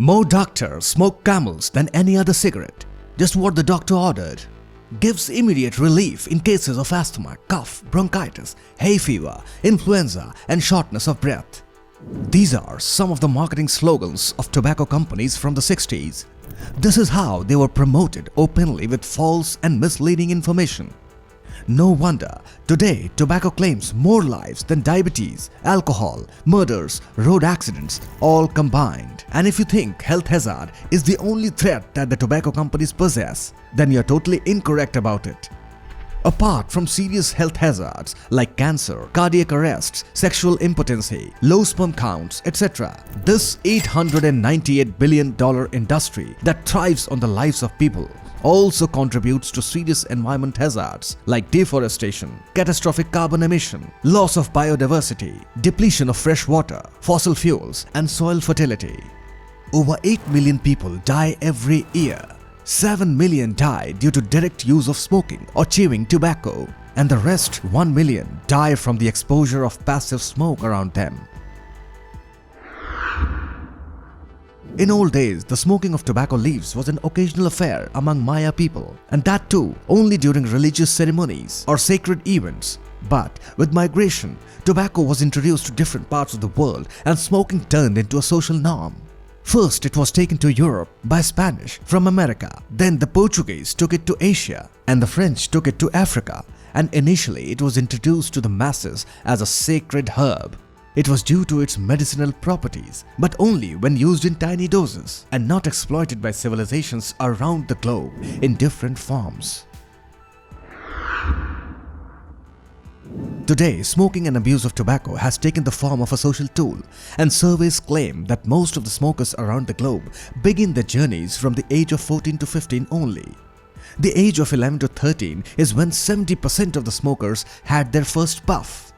More doctors smoke Camels than any other cigarette. Just what the doctor ordered. Gives immediate relief in cases of asthma, cough, bronchitis, hay fever, influenza and shortness of breath. These are some of the marketing slogans of tobacco companies from the 60s. This is how they were promoted openly with false and misleading information. No wonder today tobacco claims more lives than diabetes, alcohol, murders, road accidents all combined. And if you think health hazard is the only threat that the tobacco companies possess, then you're totally incorrect about it. Apart from serious health hazards like cancer, cardiac arrests, sexual impotency, low sperm counts, etc., this $898 billion industry that thrives on the lives of people also contributes to serious environment hazards like deforestation, catastrophic carbon emission, loss of biodiversity, depletion of fresh water, fossil fuels, and soil fertility. Over 8 million people die every year. 7 million die due to direct use of smoking or chewing tobacco, and the rest 1 million die from the exposure of passive smoke around them. In old days, the smoking of tobacco leaves was an occasional affair among Maya people, and that too only during religious ceremonies or sacred events. But with migration, tobacco was introduced to different parts of the world and smoking turned into a social norm. First, it was taken to Europe by Spanish from America, then the Portuguese took it to Asia, and the French took it to Africa, and initially it was introduced to the masses as a sacred herb. It was due to its medicinal properties, but only when used in tiny doses and not exploited by civilizations around the globe in different forms. Today, smoking and abuse of tobacco has taken the form of a social tool, and surveys claim that most of the smokers around the globe begin their journeys from the age of 14 to 15 only. The age of 11 to 13 is when 70% of the smokers had their first puff.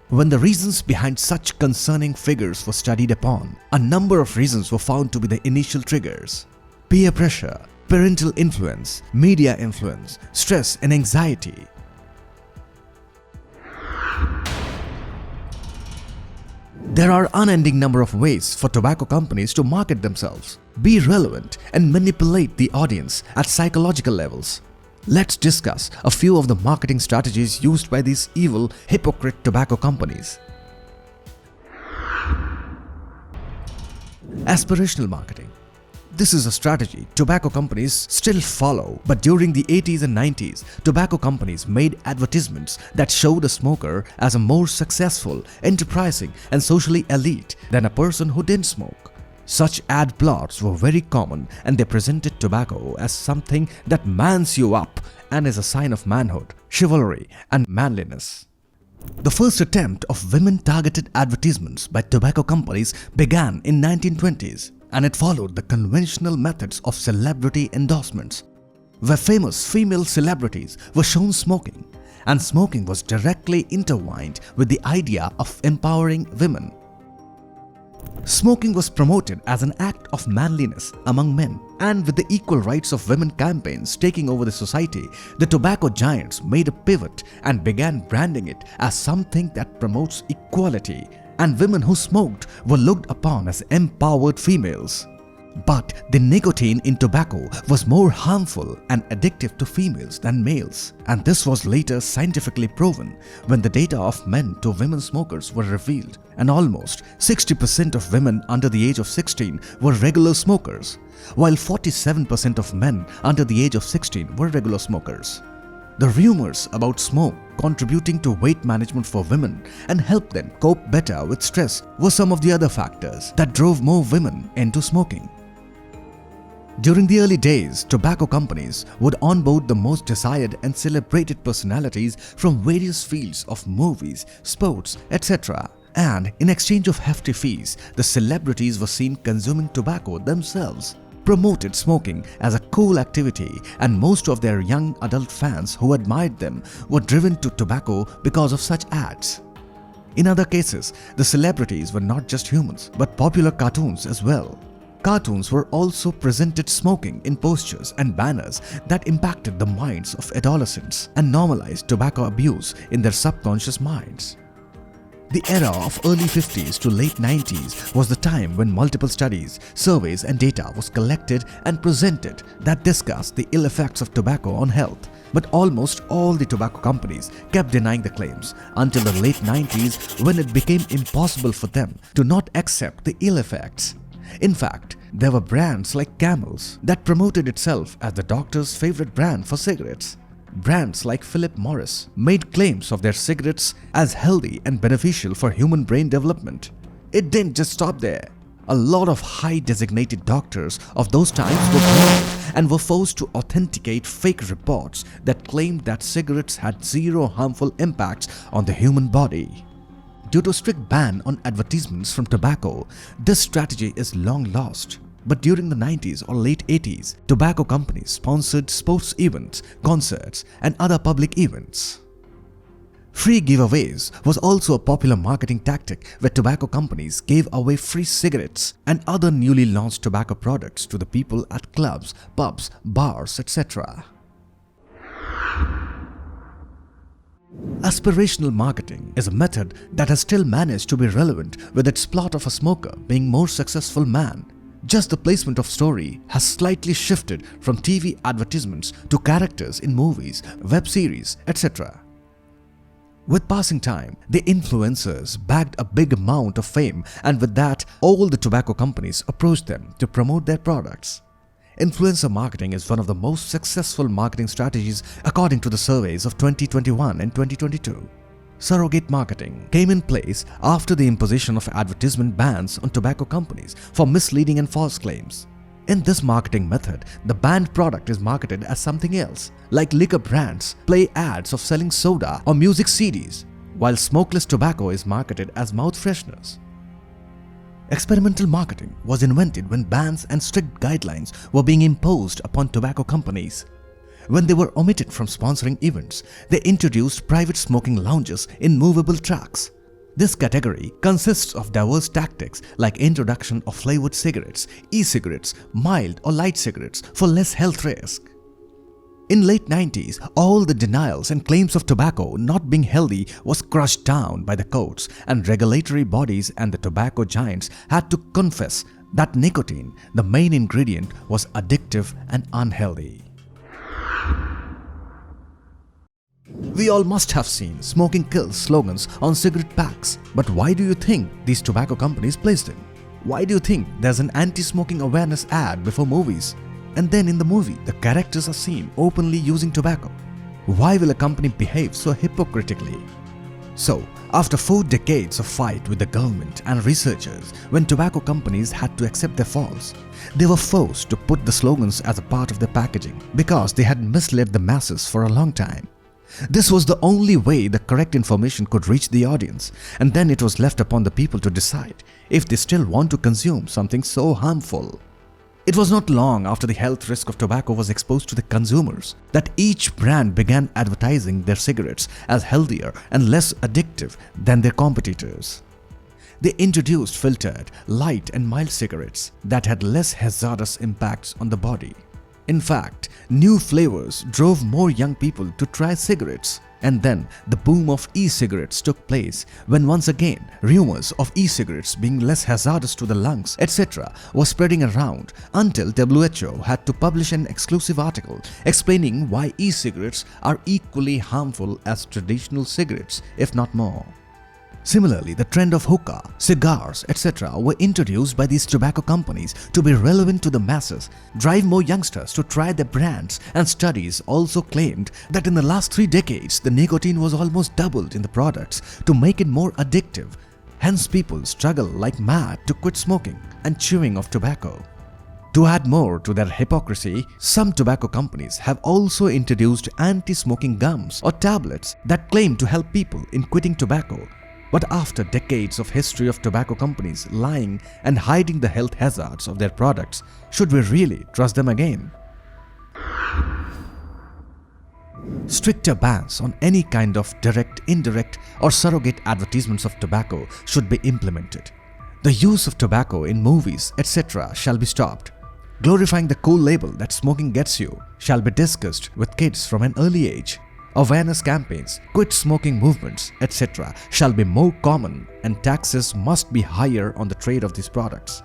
When the reasons behind such concerning figures were studied upon, a number of reasons were found to be the initial triggers: peer pressure, parental influence, media influence, stress and anxiety. There are unending number of ways for tobacco companies to market themselves, be relevant and manipulate the audience at psychological levels. Let's discuss a few of the marketing strategies used by these evil, hypocrite tobacco companies. Aspirational marketing. This is a strategy tobacco companies still follow, but during the 80s and 90s, tobacco companies made advertisements that showed a smoker as a more successful, enterprising, and socially elite than a person who didn't smoke. Such ad plots were very common, and they presented tobacco as something that mans you up and is a sign of manhood, chivalry, and manliness. The first attempt of women-targeted advertisements by tobacco companies began in 1920s, and it followed the conventional methods of celebrity endorsements, where famous female celebrities were shown smoking, and smoking was directly intertwined with the idea of empowering women. Smoking was promoted as an act of manliness among men, and with the equal rights of women campaigns taking over the society, the tobacco giants made a pivot and began branding it as something that promotes equality, and women who smoked were looked upon as empowered females. But the nicotine in tobacco was more harmful and addictive to females than males, and this was later scientifically proven when the data of men to women smokers were revealed, and almost 60% of women under the age of 16 were regular smokers, while 47% of men under the age of 16 were regular smokers. The rumors about smoke contributing to weight management for women and helped them cope better with stress were some of the other factors that drove more women into smoking. During the early days, tobacco companies would onboard the most desired and celebrated personalities from various fields of movies, sports, etc. And in exchange of hefty fees, the celebrities were seen consuming tobacco themselves, promoted smoking as a cool activity, and most of their young adult fans who admired them were driven to tobacco because of such ads. In other cases, the celebrities were not just humans but popular cartoons as well. Cartoons were also presented smoking in posters and banners that impacted the minds of adolescents and normalized tobacco abuse in their subconscious minds. The era of early 50s to late 90s was the time when multiple studies, surveys and data was collected and presented that discussed the ill effects of tobacco on health. But almost all the tobacco companies kept denying the claims until the late 90s, when it became impossible for them to not accept the ill effects. In fact, there were brands like Camels that promoted itself as the doctor's favorite brand for cigarettes. Brands like Philip Morris made claims of their cigarettes as healthy and beneficial for human brain development. It didn't just stop there. A lot of high designated doctors of those times were brought and were forced to authenticate fake reports that claimed that cigarettes had zero harmful impacts on the human body. Due to a strict ban on advertisements from tobacco, this strategy is long lost. But during the 90s or late 80s, tobacco companies sponsored sports events, concerts, and other public events. Free giveaways was also a popular marketing tactic where tobacco companies gave away free cigarettes and other newly launched tobacco products to the people at clubs, pubs, bars, etc. Aspirational marketing is a method that has still managed to be relevant, with its plot of a smoker being more successful man. Just the placement of story has slightly shifted from TV advertisements to characters in movies, web series, etc. With passing time, the influencers bagged a big amount of fame, and with that, all the tobacco companies approached them to promote their products. Influencer marketing is one of the most successful marketing strategies according to the surveys of 2021 and 2022. Surrogate marketing came in place after the imposition of advertisement bans on tobacco companies for misleading and false claims. In this marketing method, the banned product is marketed as something else, like liquor brands play ads of selling soda or music CDs, while smokeless tobacco is marketed as mouth fresheners. Experimental marketing was invented when bans and strict guidelines were being imposed upon tobacco companies. When they were omitted from sponsoring events, they introduced private smoking lounges in movable trucks. This category consists of diverse tactics like introduction of flavored cigarettes, e-cigarettes, mild or light cigarettes for less health risk. In late 90s, all the denials and claims of tobacco not being healthy was crushed down by the courts, and regulatory bodies and the tobacco giants had to confess that nicotine, the main ingredient, was addictive and unhealthy. We all must have seen "smoking kills" slogans on cigarette packs, but why do you think these tobacco companies placed them? Why do you think there's an anti-smoking awareness ad before movies? And then in the movie, the characters are seen openly using tobacco. Why will a company behave so hypocritically? So, after 4 decades of fight with the government and researchers, when tobacco companies had to accept their faults, they were forced to put the slogans as a part of their packaging because they had misled the masses for a long time. This was the only way the correct information could reach the audience, and then it was left upon the people to decide if they still want to consume something so harmful. It was not long after the health risk of tobacco was exposed to the consumers that each brand began advertising their cigarettes as healthier and less addictive than their competitors. They introduced filtered, light and mild cigarettes that had less hazardous impacts on the body. In fact, new flavors drove more young people to try cigarettes. And then the boom of e-cigarettes took place when once again rumors of e-cigarettes being less hazardous to the lungs, etc. was spreading around until WHO had to publish an exclusive article explaining why e-cigarettes are equally harmful as traditional cigarettes, if not more. Similarly, the trend of hookah, cigars, etc. were introduced by these tobacco companies to be relevant to the masses, drive more youngsters to try their brands, and studies also claimed that in the last 3 decades, the nicotine was almost doubled in the products to make it more addictive. Hence, people struggle like mad to quit smoking and chewing of tobacco. To add more to their hypocrisy, some tobacco companies have also introduced anti-smoking gums or tablets that claim to help people in quitting tobacco. But after decades of history of tobacco companies lying and hiding the health hazards of their products, should we really trust them again? Stricter bans on any kind of direct, indirect or surrogate advertisements of tobacco should be implemented. The use of tobacco in movies, etc. shall be stopped. Glorifying the cool label that smoking gets you shall be discussed with kids from an early age. awareness campaigns, quit smoking movements, etc. shall be more common and taxes must be higher on the trade of these products.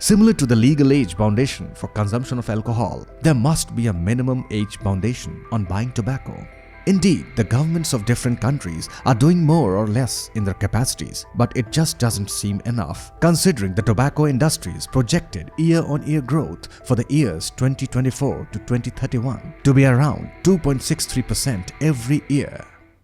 Similar to the legal age foundation for consumption of alcohol, there must be a minimum age foundation on buying tobacco. Indeed, the governments of different countries are doing more or less in their capacities, but it just doesn't seem enough, considering the tobacco industry's projected year-on-year growth for the years 2024 to 2031 to be around 2.63% every year.